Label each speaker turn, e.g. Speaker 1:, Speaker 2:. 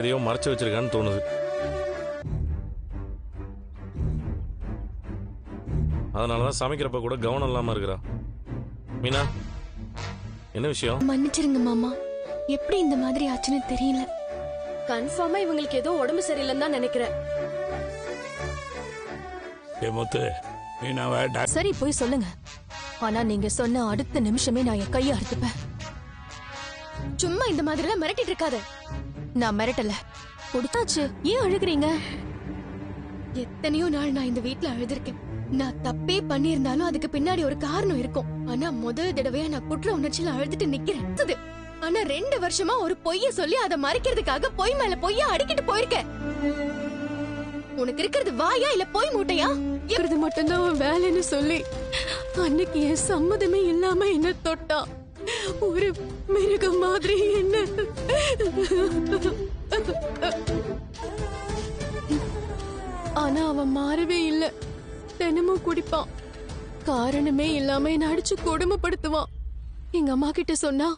Speaker 1: எதையோ மறைச்சு வச்சிருக்கான்னு தோணுது. அதனாலதான் சமைக்கிறப்ப கூட கவனம் இல்லாம இருக்கிறா. மீனா, என்ன விஷயம்?
Speaker 2: மன்னிச்சிருங்க மாமா, எப்படி இந்த மாதிரி ஆச்சுன்னு தெரியல.
Speaker 3: கன்ஃபார்மா இவங்களுக்கு ஏதோ உடம்பு சரியில்லைன்னு தான் நினைக்கிறேன்.
Speaker 2: சரி போய் சொல்லுங்க, ஆனா நீங்க சொன்ன அடுத்த நிமிஷமே நான் என் கையை அறுத்துப்பேன்.
Speaker 3: சும்மா இந்த மாதிரி எல்லாம் மிரட்டிட்டு இருக்காத.
Speaker 2: நான் மிரட்டல, கொடுத்தாச்சு. ஏன் அழுகுறீங்க?
Speaker 3: எத்தனையோ நாள் நான் இந்த வீட்ல அழுதுருக்கேன். நான் தப்பே பண்ணியிருந்தாலும் அதுக்கு பின்னாடி ஒரு காரணம் இருக்கும். ஆனா முதல் தடவையா நான் குற்ற உணர்ச்சியில அழுதுட்டு நிக்கிறேன். ஆனா 2 வருஷமா ஒரு பொய்ய சொல்லி அதை மறைக்கிறதுக்காக பொய் மேல பொய்யா அடிக்கிட்டு போயிருக்கேன். உனக்கு இருக்கிறது வாயா இல்ல பொய் மூட்டையா?
Speaker 2: இருக்கிறது மட்டும்தான் அவன் வேலைன்னு சொல்லி அன்னைக்கு என் சம்மதமே இல்லாம என்ன தொட்டா. ஒரு மிருகம் மாதிரி என்ன. ஆனா அவன் மாறவே இல்ல. தினமும் குடிப்பான். காரணமே இல்லாம என்ன அடிச்சு கொடுமைப்படுத்துவான். எங்க அம்மா கிட்ட சொன்னா